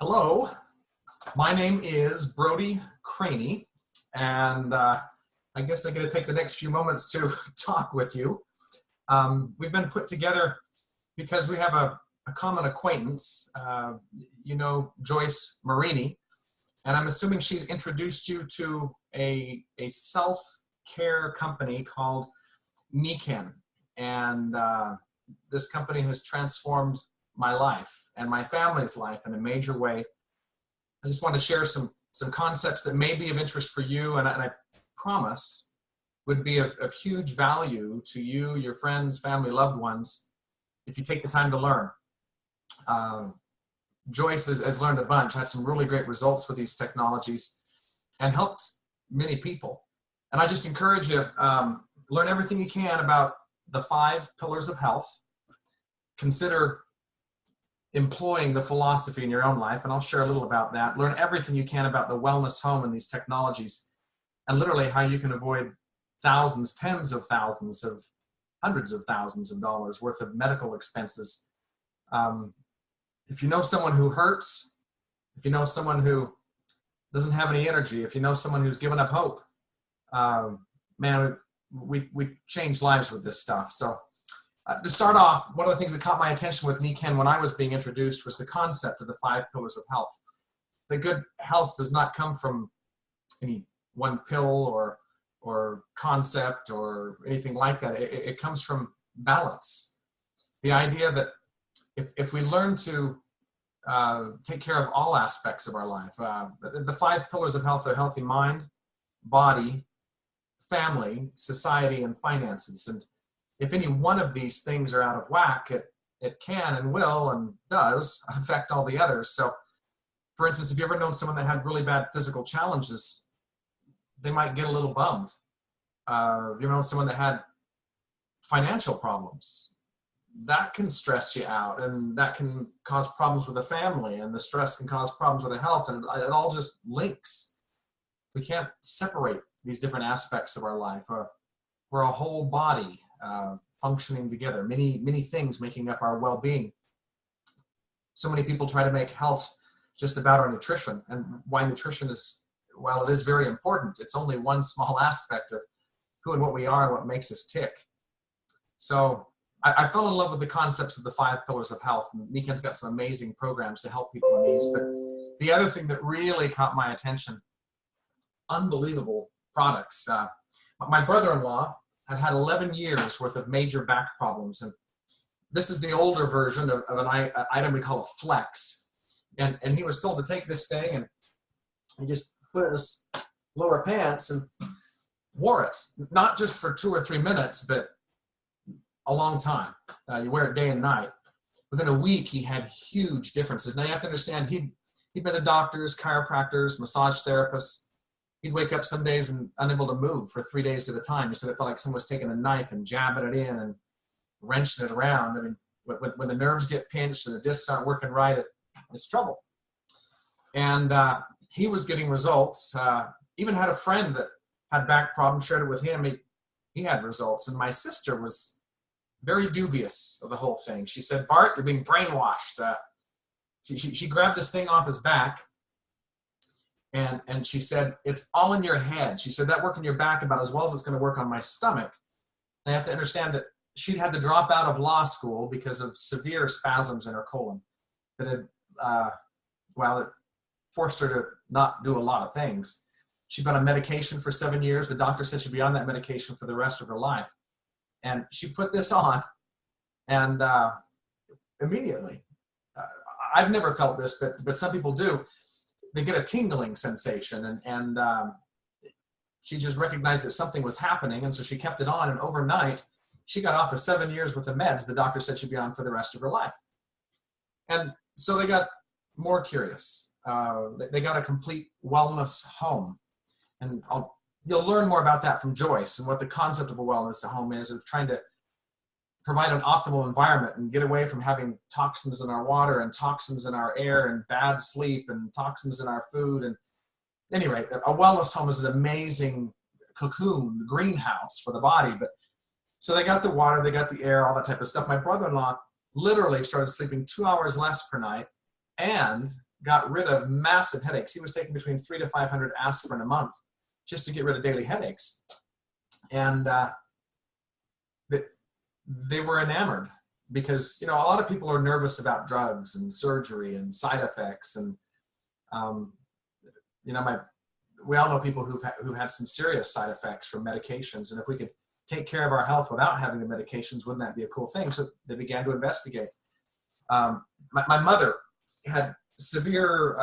Hello, my name is Brody Craney, and I guess I'm going to take the next few moments to talk with you. We've been put together because we have a common acquaintance. You know Joyce Marini, and I'm assuming she's introduced you to a self-care company called Nikken, and this company has transformed my life and my family's life in a major way. I just want to share some concepts that may be of interest for you, and I promise would be of huge value to you, your friends, family, loved ones, if you take the time to learn. Joyce has learned a bunch, had some really great results with these technologies, and helped many people. And I just encourage you, learn everything you can about the 5 pillars of health. Consider employing the philosophy in your own life, and I'll share a little about that. Learn everything you can about the wellness home and these technologies, and literally how you can avoid thousands, tens of thousands of hundreds of thousands of dollars worth of medical expenses. If you know someone who hurts, if you know someone who doesn't have any energy, if you know someone who's given up hope, man, we change lives with this stuff. So to start off, one of the things that caught my attention with Nikken when I was being introduced was the concept of the 5 pillars of health. That good health does not come from any one pill or concept or anything like that. It comes from balance. The idea that if we learn to take care of all aspects of our life, the 5 pillars of health are healthy mind, body, family, society, and finances. And if any one of these things are out of whack, it can and will and does affect all the others. So, for instance, if you ever known someone that had really bad physical challenges, they might get a little bummed. If you know someone that had financial problems, that can stress you out, and that can cause problems with the family, and the stress can cause problems with the health, and it all just links. We can't separate these different aspects of our life. We're a whole body functioning together, many things making up our well-being. So many people try to make health just about our nutrition, and why nutrition is, while it is very important, it's only one small aspect of who and what we are and what makes us tick. So I fell in love with the concepts of the 5 pillars of health, and Nikken's got some amazing programs to help people in these. But the other thing that really caught my attention, unbelievable products. My brother-in-law had 11 years worth of major back problems. And this is the older version of an item we call a flex. And he was told to take this thing and he just put it in his lower pants and wore it. Not just for 2 or 3 minutes, but a long time. You wear it day and night. Within a week, he had huge differences. Now you have to understand, he'd been to doctors, chiropractors, massage therapists. He'd wake up some days and unable to move for 3 days at a time. He said it felt like someone was taking a knife and jabbing it in and wrenching it around. I mean, when the nerves get pinched and the discs aren't working right, it's trouble. And he was getting results. Even had a friend that had back problems, shared it with him. He had results. And my sister was very dubious of the whole thing. She said, "Bart, you're being brainwashed." She grabbed this thing off his back. And she said, "It's all in your head." She said, "That worked in your back about as well as it's going to work on my stomach." And you have to understand that she'd had to drop out of law school because of severe spasms in her colon that had, it forced her to not do a lot of things. She'd been on medication for 7 years. The doctor said she'd be on that medication for the rest of her life. And she put this on, and immediately, I've never felt this, but some people do. They get a tingling sensation, and she just recognized that something was happening, and so she kept it on, and overnight, she got off of 7 years worth of meds the doctor said she'd be on for the rest of her life. And so they got more curious. They got a complete wellness home. And you'll learn more about that from Joyce and what the concept of a wellness home is, of trying to provide an optimal environment and get away from having toxins in our water and toxins in our air and bad sleep and toxins in our food. And anyway, a wellness home is an amazing cocoon, greenhouse for the body. But so they got the water, they got the air, all that type of stuff. My brother-in-law literally started sleeping 2 hours less per night and got rid of massive headaches. He was taking between 300 to 500 aspirin a month just to get rid of daily headaches. And they were enamored because, you know, a lot of people are nervous about drugs and surgery and side effects. And, you know, we all know people who've had some serious side effects from medications. And if we could take care of our health without having the medications, wouldn't that be a cool thing? So they began to investigate. My mother had severe,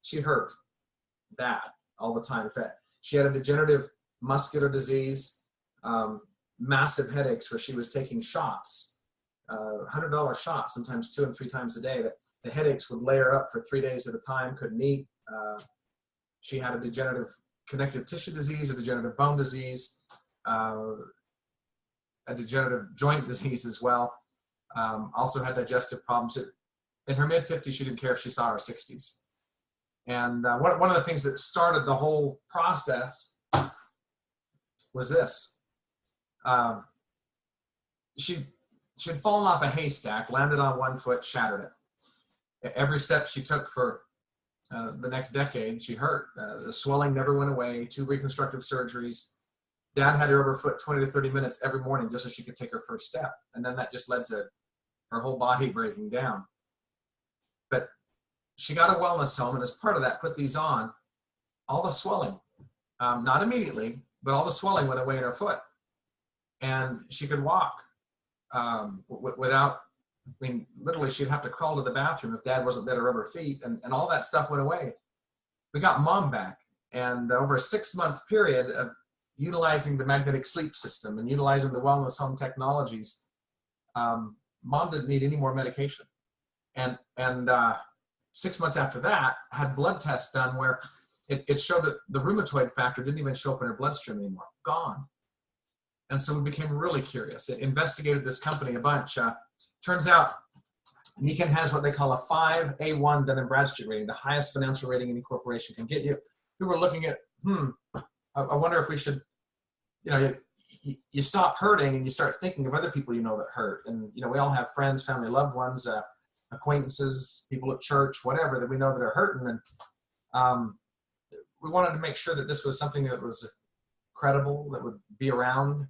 she hurt bad all the time. In fact, she had a degenerative muscular disease, massive headaches where she was taking shots, $100 shots, sometimes 2 and 3 times a day. That the headaches would layer up for 3 days at a time, couldn't eat. She had a degenerative connective tissue disease, a degenerative bone disease, a degenerative joint disease as well. Also had digestive problems. In her mid-50s, she didn't care if she saw her 60s. And one of the things that started the whole process was this. She had fallen off a haystack, landed on one foot, shattered it. Every step she took for the next decade, she hurt. The swelling never went away, 2 reconstructive surgeries. Dad had her over her foot 20 to 30 minutes every morning just so she could take her first step. And then that just led to her whole body breaking down. But she got a wellness home, and as part of that, put these on. All the swelling, not immediately, but all the swelling went away in her foot. And she could walk without, I mean, literally she'd have to crawl to the bathroom if Dad wasn't there to rub her feet, and all that stuff went away. We got Mom back, and over a 6-month period of utilizing the magnetic sleep system and utilizing the wellness home technologies, Mom didn't need any more medication. And 6 months after that, had blood tests done where it showed that the rheumatoid factor didn't even show up in her bloodstream anymore, gone. And so we became really curious. It investigated this company a bunch. Turns out Nikken has what they call a 5A1 Dun & Bradstreet rating, the highest financial rating any corporation can get you. We were looking at, I wonder if we should, you know, you stop hurting and you start thinking of other people you know that hurt. And, you know, we all have friends, family, loved ones, acquaintances, people at church, whatever, that we know that are hurting. And we wanted to make sure that this was something that was credible, that would be around.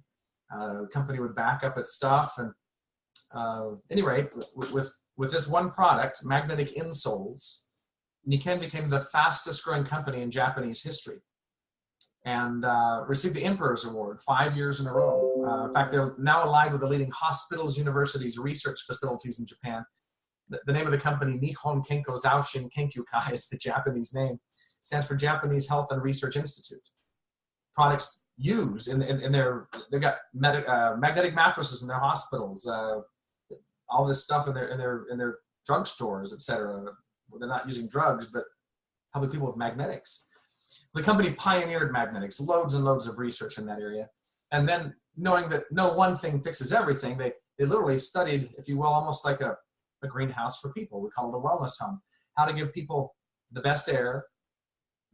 The company would back up its stuff. And anyway, with this one product, magnetic insoles, Nikken became the fastest growing company in Japanese history, and received the Emperor's Award 5 years in a row. In fact, they're now allied with the leading hospitals, universities, research facilities in Japan. The name of the company, Nihon Kenko Zaoshin Kenkyukai, is the Japanese name. Stands for Japanese Health and Research Institute. Products used in their, they've got magnetic mattresses in their hospitals, all this stuff in their drugstores, etc. Well, they're not using drugs, but helping people with magnetics. The company pioneered magnetics, loads and loads of research in that area. And then knowing that no one thing fixes everything, they literally studied, if you will, almost like a greenhouse for people. We call it a wellness home. How to give people the best air,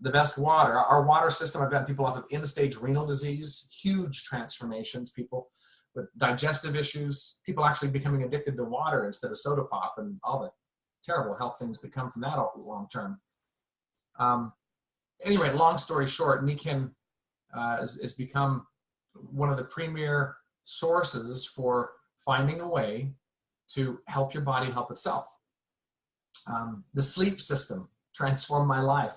the best water. Our water system, I've gotten people off of end-stage renal disease, huge transformations, people with digestive issues, people actually becoming addicted to water instead of soda pop, and all the terrible health things that come from that long term. Anyway, long story short, Nikken has become one of the premier sources for finding a way to help your body help itself. The sleep system transformed my life.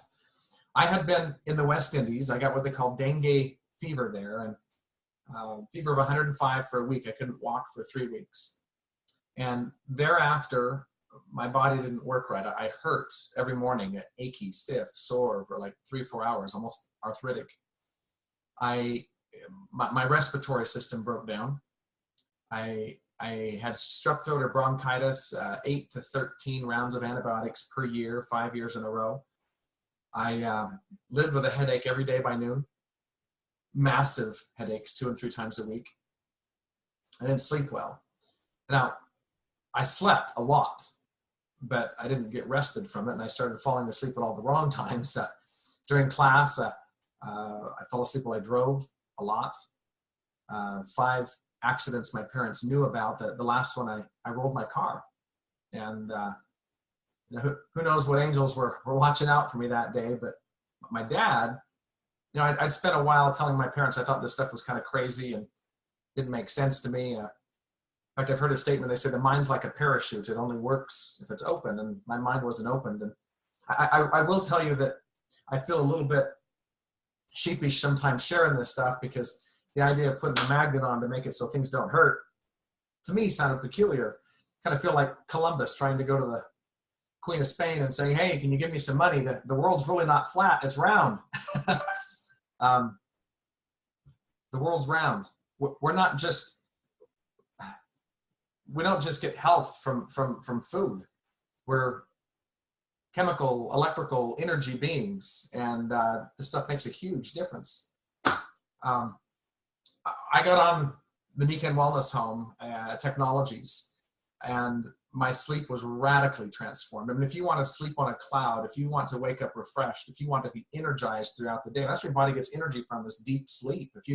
I had been in the West Indies. I got what they call dengue fever there, and fever of 105 for a week. I couldn't walk for 3 weeks. And thereafter, my body didn't work right. I hurt every morning, achy, stiff, sore for like 3 or 4 hours, almost arthritic. My respiratory system broke down. I had strep throat or bronchitis, 8 to 13 rounds of antibiotics per year, 5 years in a row. I lived with a headache every day by noon, massive headaches 2 and 3 times a week. I didn't sleep well. Now, I slept a lot, but I didn't get rested from it, and I started falling asleep at all the wrong times. During class, I fell asleep while I drove a lot. 5 accidents my parents knew about. The last one, I rolled my car, and You know, who knows what angels were watching out for me that day. But my dad, you know, I'd spent a while telling my parents I thought this stuff was kind of crazy and didn't make sense to me. In fact, I've heard a statement, they say the mind's like a parachute. It only works if it's open, and my mind wasn't opened. And I will tell you that I feel a little bit sheepish sometimes sharing this stuff, because the idea of putting a magnet on to make it so things don't hurt, to me, sounded peculiar. Kind of feel like Columbus trying to go to the Queen of Spain and saying, hey, can you give me some money? The world's really not flat, it's round. The world's round. We're not just, we don't just get health from food. We're chemical, electrical, energy beings, and this stuff makes a huge difference. I got on the Nikken Wellness Home technologies, and my sleep was radically transformed. I mean, if you want to sleep on a cloud, if you want to wake up refreshed, if you want to be energized throughout the day, that's where your body gets energy from, is deep sleep. If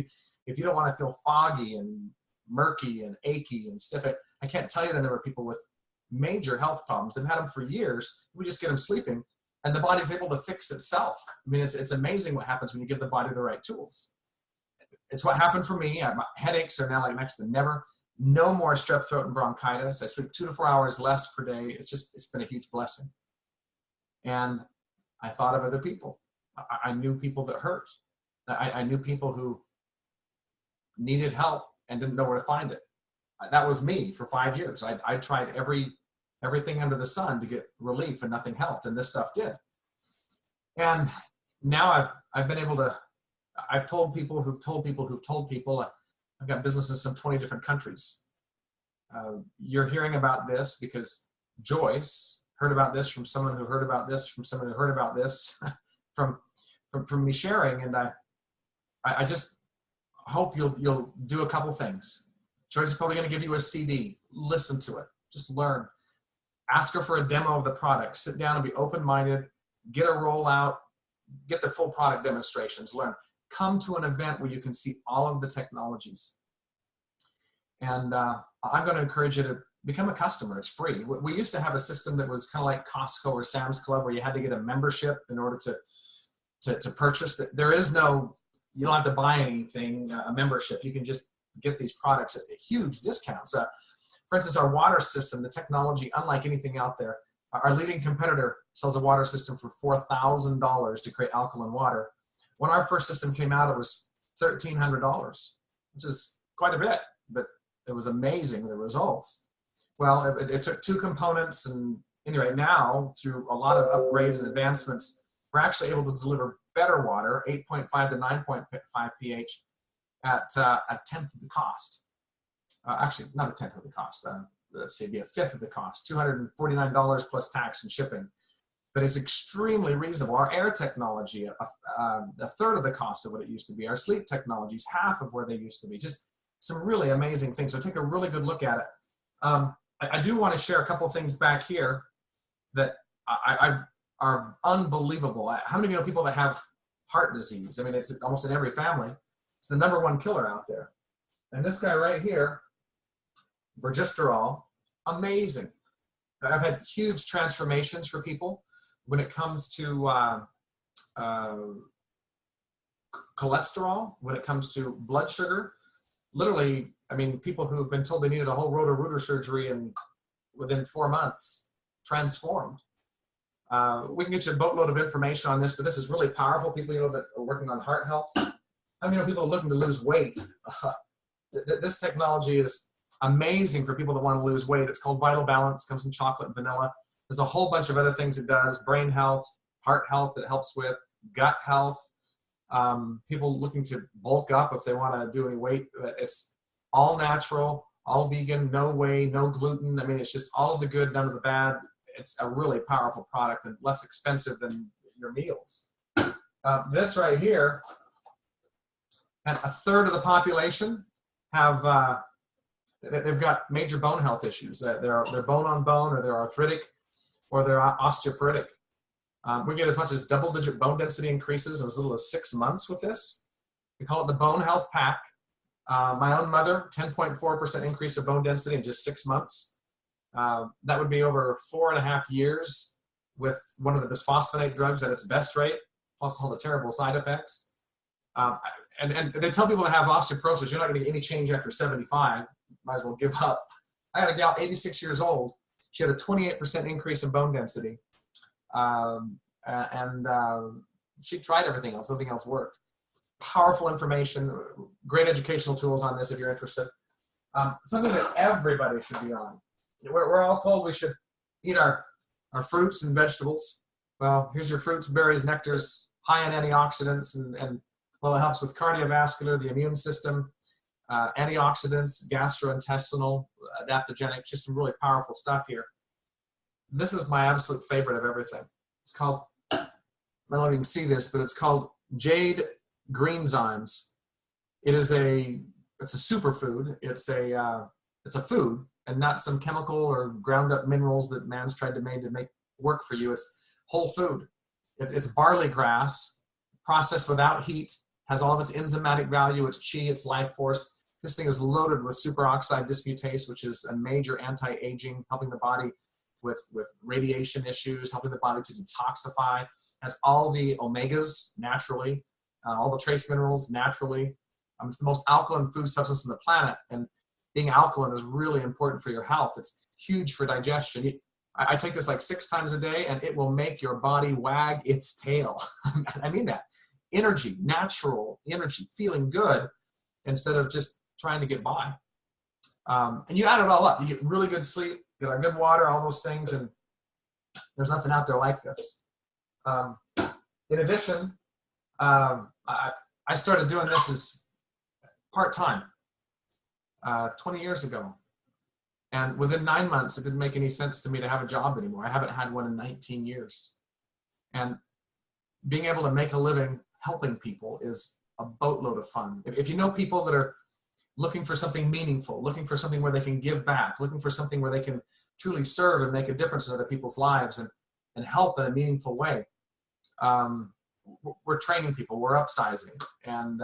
you don't want to feel foggy and murky and achy and stiff, I can't tell you the number of people with major health problems. They've had them for years. We just get them sleeping, and the body's able to fix itself. I mean, it's amazing what happens when you give the body the right tools. It's what happened for me. My headaches are now like next to never. No more strep throat and bronchitis. I sleep 2 to 4 hours less per day. It's been a huge blessing. And I thought of other people. I knew people that hurt. I knew people who needed help and didn't know where to find it. That was me for 5 years. I tried everything under the sun to get relief, and nothing helped, and this stuff did. And now I've been able to, I've told people who've told people who've told people. I've got business in some 20 different countries. You're hearing about this because Joyce heard about this from someone who heard about this from someone who heard about this from me sharing. And I just hope you'll do a couple things. Joyce is probably going to give you a CD. Listen to it. Just learn. Ask her for a demo of the product. Sit down and be open-minded. Get a rollout. Get the full product demonstrations. Learn. Come to an event where you can see all of the technologies. And I'm going to encourage you to become a customer. It's free. We used to have a system that was kind of like Costco or Sam's Club, where you had to get a membership in order to purchase. There is no, you don't have to buy anything, a membership. You can just get these products at huge discounts. For instance, our water system, the technology, unlike anything out there, our leading competitor sells a water system for $4,000 to create alkaline water. When our first system came out, it was $1,300, which is quite a bit, but it was amazing, the results. Well, it took 2 components, and anyway, now through a lot of upgrades and advancements, we're actually able to deliver better water, 8.5 to 9.5 pH, at a tenth of the cost. Actually, not a tenth of the cost. Let's say it'd be a fifth of the cost, $249 plus tax and shipping. But it's extremely reasonable. Our air technology, a third of the cost of what it used to be. Our sleep technology is half of where they used to be. Just some really amazing things. So take a really good look at it. I do want to share a couple things back here that are unbelievable. How many of you know people that have heart disease? I mean, it's almost in every family. It's the #1 killer out there. And this guy right here, progesterol, amazing. I've had huge transformations for people when it comes to cholesterol, when it comes to blood sugar. Literally, I mean, people who've been told they needed a whole rotor-rooter surgery, and within 4 months, transformed. We can get you a boatload of information on this, but this is really powerful. People, you know, that are working on heart health. I mean, people are looking to lose weight. This technology is amazing for people that want to lose weight. It's called Vital Balance. Comes in chocolate and vanilla. There's a whole bunch of other things it does. Brain health, heart health it helps with, gut health. People looking to bulk up if they want to do any weight. It's all natural, all vegan, no whey, no gluten. I mean, it's just all of the good, none of the bad. It's a really powerful product and less expensive than your meals. This right here, and a third of the population have they've got major bone health issues. They're bone on bone, or they're arthritic, or they're osteoporotic. We get as much as double-digit bone density increases in as little as 6 months with this. We call it the Bone Health Pack. My own mother, 10.4% increase of bone density in just 6 months. That would be over 4.5 years with one of the bisphosphonate drugs at its best rate, plus all the terrible side effects. And they tell people to have osteoporosis, you're not going to get any change after 75. Might as well give up. I had a gal, 86 years old. She had a 28% increase in bone density. She tried everything else. Nothing else worked. Powerful information, great educational tools on this if you're interested. Something that everybody should be on. We're all told we should eat our fruits and vegetables. Well, here's your fruits, berries, nectars, high in antioxidants, and well, it helps with cardiovascular, the immune system, antioxidants, gastrointestinal, adaptogenic, just some really powerful stuff here. This is my absolute favorite of everything. It's called, I don't know if you can see this, but it's called Jade Greenzymes. It's a superfood. It's a food and not some chemical or ground up minerals that man's tried to make work for you. It's whole food. It's barley grass, processed without heat, has all of its enzymatic value, its chi, its life force. This thing is loaded with superoxide dismutase, which is a major anti-aging, helping the body with radiation issues, helping the body to detoxify. Has all the omegas naturally, all the trace minerals naturally. It's the most alkaline food substance on the planet, and being alkaline is really important for your health. It's huge for digestion. I take this like 6 times a day, and it will make your body wag its tail. I mean that. Energy, natural energy, feeling good instead of just trying to get by. And you add it all up. You get really good sleep, get good water, all those things, and there's nothing out there like this. In addition, I started doing this as part-time 20 years ago. And within 9 months, it didn't make any sense to me to have a job anymore. I haven't had one in 19 years. And being able to make a living helping people is a boatload of fun. If you know people that are looking for something meaningful, looking for something where they can give back, looking for something where they can truly serve and make a difference in other people's lives and help in a meaningful way, we're training people, we're upsizing. And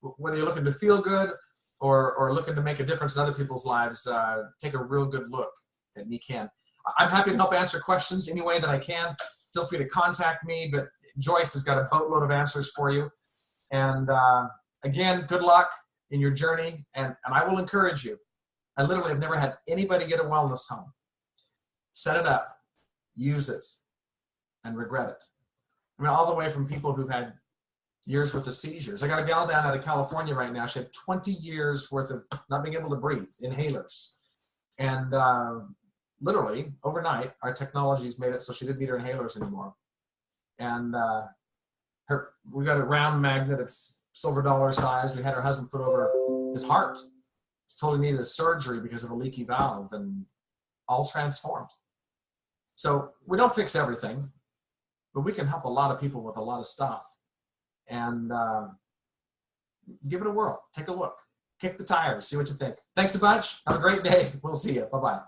whether you're looking to feel good or looking to make a difference in other people's lives, take a real good look at Nikken. I'm happy to help answer questions any way that I can. Feel free to contact me, but Joyce has got a boatload of answers for you. And again, good luck in your journey, and I will encourage you. I literally have never had anybody get a wellness home, set it up, use it, and regret it. I mean, all the way from people who've had years worth of seizures. I got a gal down out of California right now. She had 20 years worth of not being able to breathe, inhalers. And literally, overnight, our technologies made it so she didn't need her inhalers anymore. And we got a round magnet. It's silver dollar size. We had her husband put over his heart. He's totally needed a surgery because of a leaky valve, and all transformed. So we don't fix everything, but we can help a lot of people with a lot of stuff. And give it a whirl. Take a look. Kick the tires. See what you think. Thanks a bunch. Have a great day. We'll see you. Bye-bye.